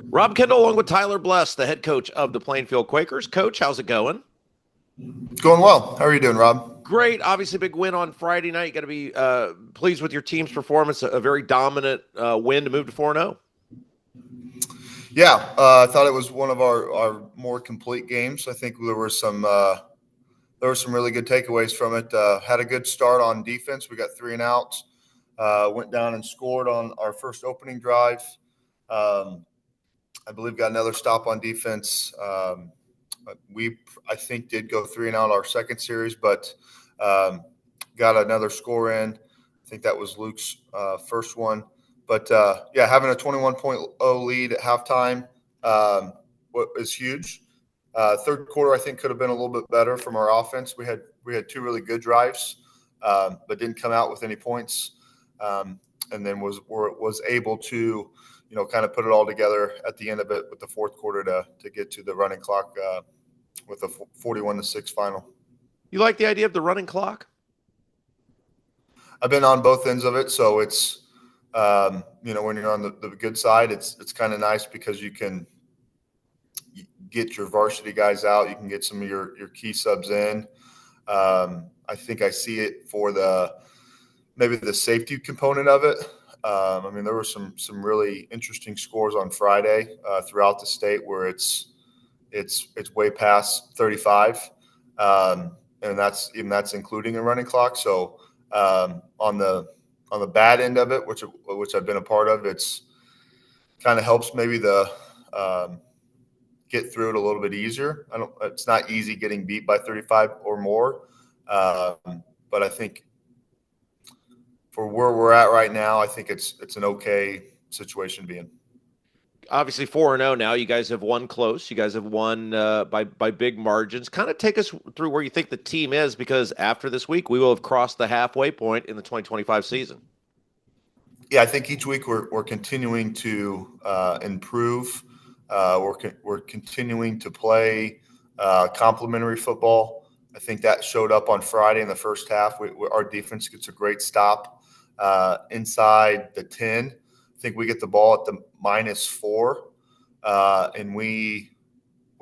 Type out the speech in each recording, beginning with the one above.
Rob Kendall along with Tyler Bless, the head coach of the Plainfield Quakers. Coach, how's it going? It's going well. How are you doing, Rob? Great. Obviously, big win on Friday night. You got to be pleased with your team's performance. A very dominant win to move to 4-0. Yeah, I thought it was one of our more complete games. I think there were some really good takeaways from it. Had a good start on defense. We got 3 and outs. Went down and scored on our first opening drive. I believe got another stop on defense. I think did go 3 and out our second series, but got another score in. I think that was Luke's first one. But having a 21.0 lead at halftime is huge. Third quarter, I think, could have been a little bit better from our offense. We had 2 really good drives, but didn't come out with any points, and then was able to, kind of put it all together at the end of it with the fourth quarter to get to the running clock with a 41-6 final. You like the idea of the running clock? I've been on both ends of it, so it's when you're on the good side, it's kind of nice because you can get your varsity guys out. You can get some of your key subs in. I think I see it for maybe the safety component of it. There were some really interesting scores on Friday throughout the state where it's way past 35, and that's including a running clock. So on the bad end of it, which I've been a part of, it's kind of helps maybe get through it a little bit easier. It's not easy getting beat by 35 or more, but I think for where we're at right now, I think it's an okay situation to be in. Obviously 4-0 now. You guys have won close. You guys have won by big margins. Kind of take us through where you think the team is, because after this week, we will have crossed the halfway point in the 2025 season. Yeah, I think each week we're continuing to improve. We're continuing to play complementary football. I think that showed up on Friday in the first half. Our defense gets a great stop inside the 10. I think we get the ball at the -4, and we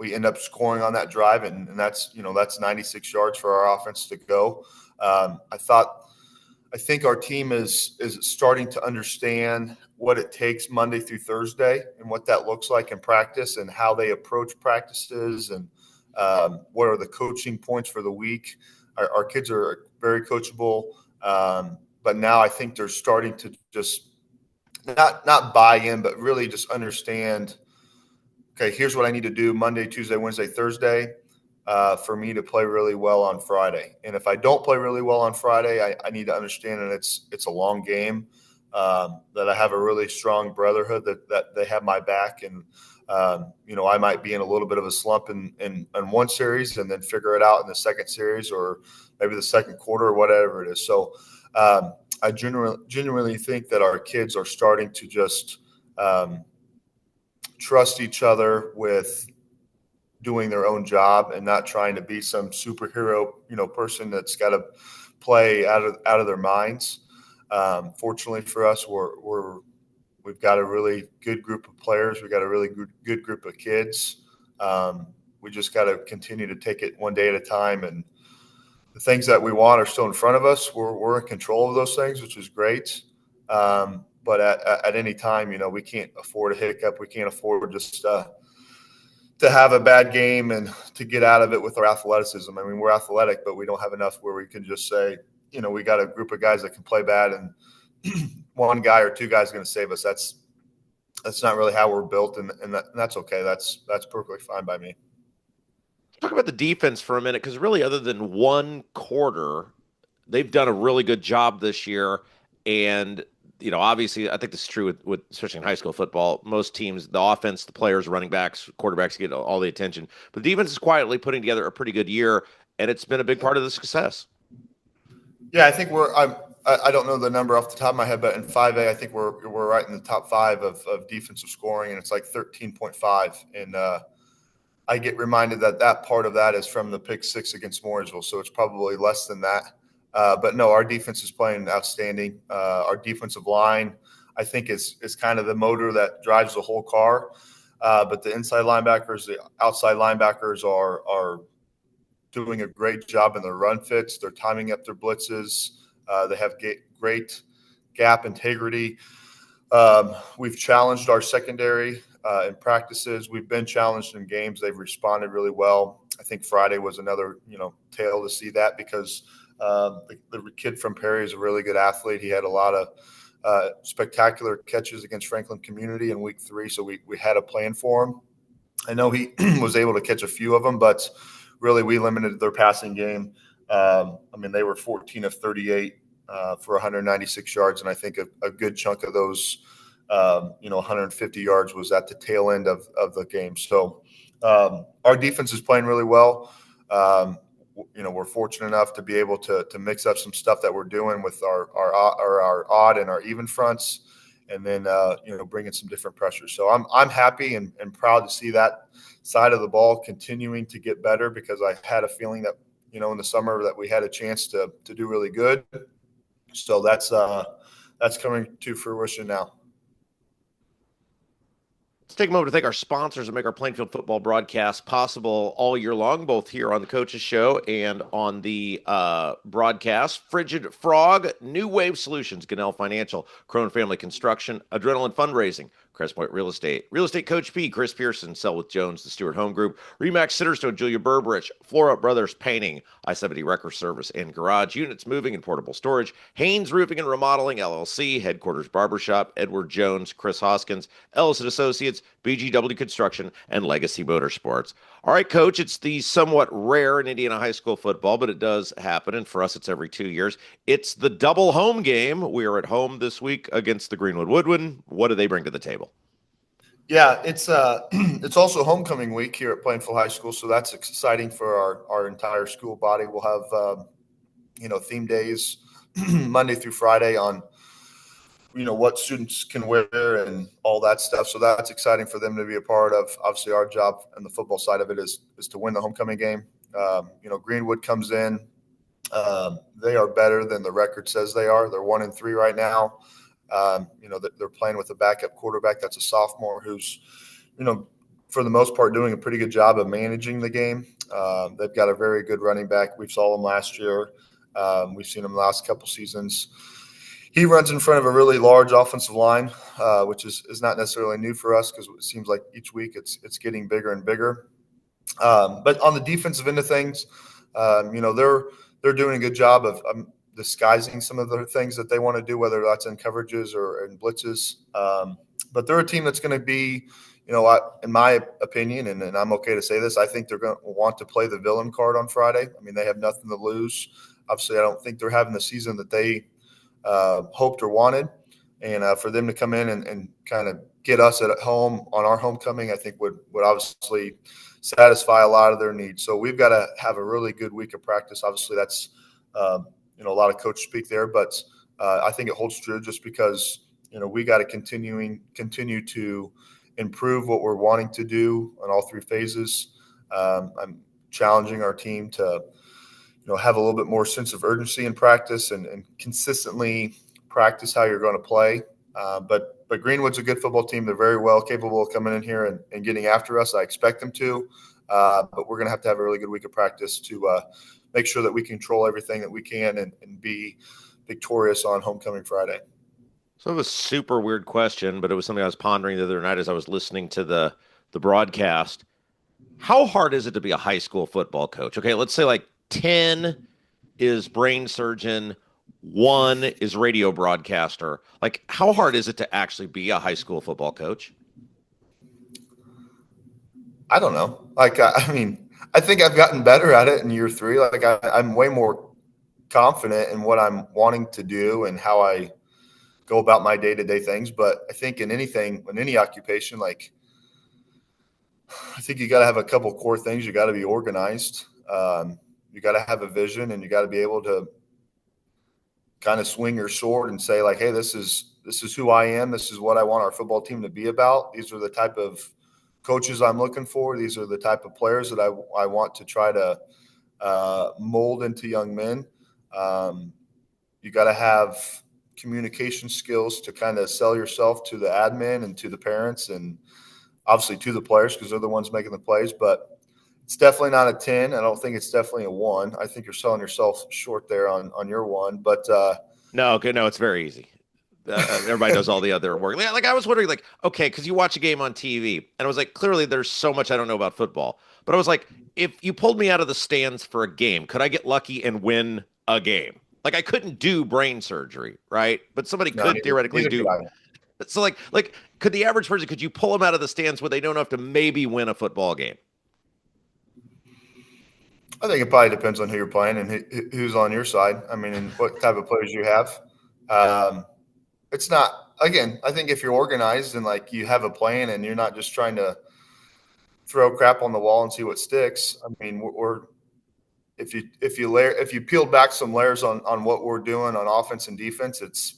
end up scoring on that drive, and that's 96 yards for our offense to go. I think our team is starting to understand what it takes Monday through Thursday and what that looks like in practice and how they approach practices and what are the coaching points for the week. Our kids are very coachable, but now I think they're starting to just not buy in, but really just understand, okay, here's what I need to do Monday, Tuesday, Wednesday, Thursday for me to play really well on Friday. And if I don't play really well on Friday, I need to understand that it's a long game, that I have a really strong brotherhood, that they have my back. And, I might be in a little bit of a slump in one series and then figure it out in the second series or maybe the second quarter or whatever it is. So I genuinely think that our kids are starting to just trust each other with doing their own job and not trying to be some superhero, person that's got to play out of their minds. Fortunately for us, we've got a really good group of players. We've got a really good group of kids. We just got to continue to take it one day at a time, and the things that we want are still in front of us. We're in control of those things, which is great. But at any time, we can't afford a hiccup. We can't afford just to have a bad game and to get out of it with our athleticism. We're athletic, but we don't have enough where we can just say, we got a group of guys that can play bad and one guy or 2 guys are going to save us. That's not really how we're built, and that's okay. That's perfectly fine by me. Talk about the defense for a minute, because really, other than one quarter, they've done a really good job this year. And obviously, I think this is true with especially in high school football. Most teams, the offense, the players, running backs, quarterbacks get all the attention, but the defense is quietly putting together a pretty good year, and it's been a big part of the success. Yeah, I think I don't know the number off the top of my head, but in 5A, I think we're right in the top 5 of defensive scoring, and it's like 13.5. And I get reminded that part of that is from the pick 6 against Mooresville, so it's probably less than that. But no, our defense is playing outstanding. Our defensive line, I think, is kind of the motor that drives the whole car. But the inside linebackers, the outside linebackers are doing a great job in their run fits. They're timing up their blitzes. They have great gap integrity. We've challenged our secondary in practices. We've been challenged in games. They've responded really well. I think Friday was another, tale to see that because the kid from Perry is a really good athlete. He had a lot of spectacular catches against Franklin Community in week 3, so we had a plan for him. I know he was able to catch a few of them, but really we limited their passing game. They were 14 of 38 for 196 yards, and I think a good chunk of those, 150 yards was at the tail end of the game. So our defense is playing really well. We're fortunate enough to be able to mix up some stuff that we're doing with our odd and our even fronts, and then bringing some different pressures. So I'm happy and proud to see that side of the ball continuing to get better, because I had a feeling that in the summer that we had a chance to do really good. So that's coming to fruition now. Let's take a moment to thank our sponsors and make our Plainfield football broadcast possible all year long, both here on the Coaches Show and on the broadcast. Frigid Frog, New Wave Solutions, Gunnell Financial, Crone Family Construction, Adrenaline Fundraising, Crest Point Real Estate, Real Estate Coach P, Chris Pearson, Sell with Jones, the Stewart Home Group, Remax Sitterstone, Julia Burbrich, Flora Brothers Painting, I-70 Wrecker Service and Garage, Units Moving and Portable Storage, Haynes Roofing and Remodeling, LLC, Headquarters Barbershop, Edward Jones, Chris Hoskins, Ellis & Associates, BGW Construction, and Legacy Motorsports. All right, Coach, it's the somewhat rare in Indiana high school football, but it does happen, and for us it's every 2 years. It's the double home game. We are at home this week against the Greenwood Woodwind. What do they bring to the table? Yeah, it's it's also homecoming week here at Plainfield High School, so that's exciting for our entire school body. We'll have theme days Monday through Friday on what students can wear and all that stuff. So that's exciting for them to be a part of. Obviously, our job and the football side of it is to win the homecoming game. Greenwood comes in. They are better than the record says they are. They're 1-3 right now. They're playing with a backup quarterback that's a sophomore who's, for the most part, doing a pretty good job of managing the game. They've got a very good running back. We saw him last year. We've seen him the last couple seasons. He runs in front of a really large offensive line, which is not necessarily new for us, because it seems like each week it's getting bigger and bigger. But on the defensive end of things, they're doing a good job of disguising some of the things that they want to do, whether that's in coverages or in blitzes. But they're a team that's going to be, in my opinion, and I'm okay to say this, I think they're going to want to play the villain card on Friday. They have nothing to lose. Obviously, I don't think they're having the season that they hoped or wanted. And for them to come in and kind of get us at home on our homecoming, I think would obviously satisfy a lot of their needs. So we've got to have a really good week of practice. Obviously, that's a lot of coach speak there, but I think it holds true just because we got to continue to improve what we're wanting to do on all 3 phases. I'm challenging our team to have a little bit more sense of urgency in practice and consistently practice how you're going to play. But Greenwood's a good football team. They're very well capable of coming in here and getting after us. I expect them to. But we're going to have a really good week of practice to make sure that we control everything that we can and be victorious on homecoming Friday. So it was a super weird question, but it was something I was pondering the other night as I was listening to the broadcast. How hard is it to be a high school football coach? Okay, let's say like 10 is brain surgeon, 1 is radio broadcaster. Like, how hard is it to actually be a high school football coach? I don't know. I think I've gotten better at it in year 3. Like I'm way more confident in what I'm wanting to do and how I go about my day-to-day things. But I think in any occupation, like I think you got to have a couple core things. You got to be organized. You got to have a vision, and you got to be able to kind of swing your sword and say like, hey, this is who I am. This is what I want our football team to be about. These are the type of coaches I'm looking for. These are the type of players that I want to try to mold into young men. You got to have communication skills to kind of sell yourself to the admin and to the parents. And obviously to the players because they're the ones making the plays, but it's definitely not a 10. I don't think it's definitely a 1. I think you're selling yourself short there on your 1. But No, okay, no, it's very easy. Everybody does all the other work. Like I was wondering, like, okay, because you watch a game on TV, and I was like, clearly there's so much I don't know about football. But I was like, if you pulled me out of the stands for a game, could I get lucky and win a game? Like I couldn't do brain surgery, right? But somebody no, could theoretically neither could do. I. So like could the average person, could you pull them out of the stands where they don't have to maybe win a football game? I think it probably depends on who you're playing and who's on your side. I mean, and what type of players you have. Um, it's not, again, I think if you're organized and like you have a plan and you're not just trying to throw crap on the wall and see what sticks. I mean, we're if you peeled back some layers on what we're doing on offense and defense, it's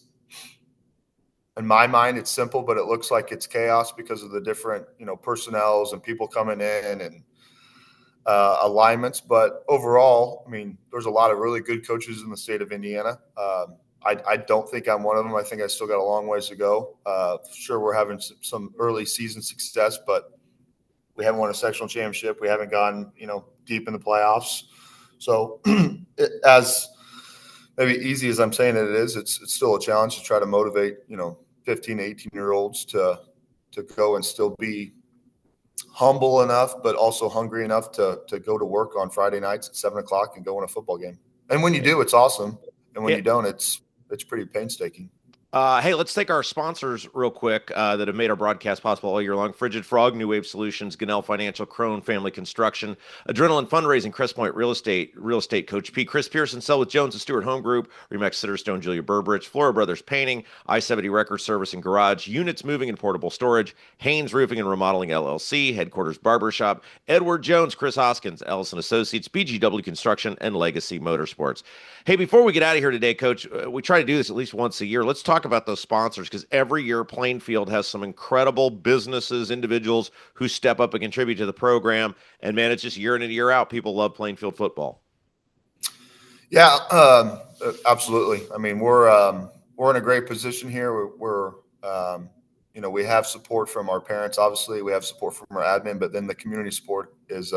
in my mind it's simple, but it looks like it's chaos because of the different personnels and people coming in and alignments. But overall, I mean, there's a lot of really good coaches in the state of Indiana. I don't think I'm one of them. I think I still got a long ways to go. Sure, we're having some early season success, but we haven't won a sectional championship. We haven't gone, deep in the playoffs. So, as maybe easy as I'm saying it is, it's still a challenge to try to motivate, 15, 18-year-olds to go and still be humble enough, but also hungry enough to go to work on Friday nights at 7 o'clock and go win a football game. And when you do, it's awesome. And when Yeah. you don't, it's pretty painstaking. Hey, let's take our sponsors real quick that have made our broadcast possible all year long. Frigid Frog, New Wave Solutions, Gunnell Financial, Crone Family Construction, Adrenaline Fundraising, Crest Point Real Estate Coach P, Chris Pearson, Sell with Jones and Stewart Home Group, Remax Sitterstone, Julia Burbridge, Flora Brothers Painting, I-70 Record Service and Garage, Units Moving and Portable Storage, Haynes Roofing and Remodeling LLC, Headquarters Barbershop, Edward Jones, Chris Hoskins, Ellison Associates, BGW Construction, and Legacy Motorsports. Hey, before we get out of here today, Coach, we try to do this at least once a year. Let's talk about those sponsors because every year Plainfield has some incredible businesses, individuals who step up and contribute to the program. And man, it's just year in and year out. People love Plainfield football. Yeah, absolutely. I mean, we're in a great position here. We have support from our parents. Obviously, we have support from our admin, but then the community support is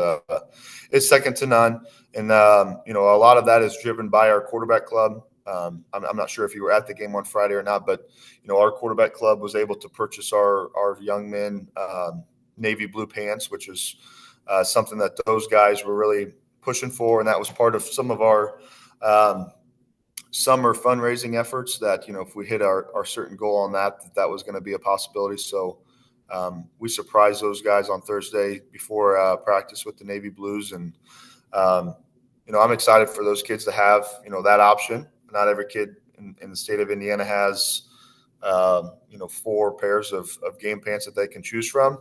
second to none. And a lot of that is driven by our quarterback club. I'm not sure if you were at the game on Friday or not, but our quarterback club was able to purchase our young men navy blue pants, which is something that those guys were really pushing for, and that was part of some of our summer fundraising efforts. That if we hit our certain goal on that was going to be a possibility. So we surprised those guys on Thursday before practice with the navy blues, and I'm excited for those kids to have that option. Not every kid in the state of Indiana has 4 pairs of game pants that they can choose from.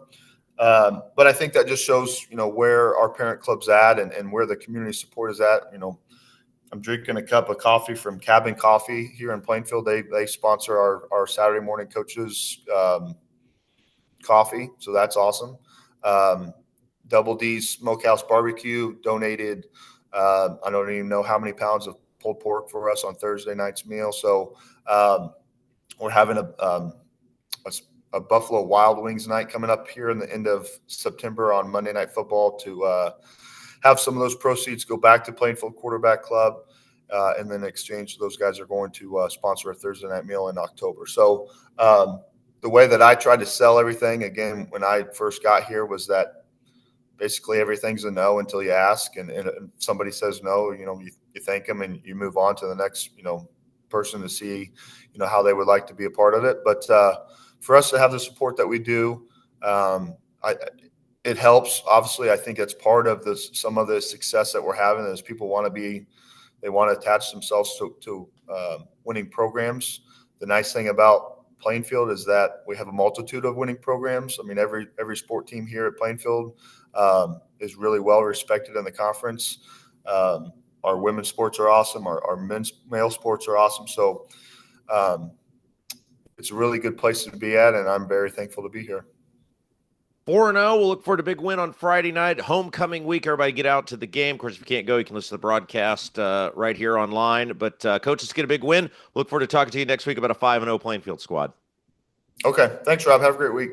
But I think that just shows, where our parent club's at and where the community support is at. I'm drinking a cup of coffee from Cabin Coffee here in Plainfield. They sponsor our Saturday morning coaches coffee, so that's awesome. Double D's Smokehouse Barbecue donated, I don't even know how many pounds of pulled pork for us on Thursday night's meal. So we're having a Buffalo Wild Wings night coming up here in the end of September on Monday Night Football to have some of those proceeds go back to Plainfield Quarterback Club, and then exchange those guys are going to sponsor a Thursday night meal in October. So the way that I tried to sell everything, again, when I first got here, was that basically everything's a no until you ask, and if somebody says no, you thank them and you move on to the next person to see how they would like to be a part of it. But for us to have the support that we do, it helps. Obviously, I think it's part of some of the success that we're having is people they want to attach themselves to winning programs. The nice thing about Plainfield is that we have a multitude of winning programs. I mean, every sport team here at Plainfield is really well respected in the conference. Our women's sports are awesome. Our male sports are awesome. So it's a really good place to be at, and I'm very thankful to be here. 4-0. We'll look forward to a big win on Friday night. Homecoming week. Everybody get out to the game. Of course, if you can't go, you can listen to the broadcast right here online. But, Coach, let's get a big win. Look forward to talking to you next week about a 5-0 Plainfield squad. Okay. Thanks, Rob. Have a great week.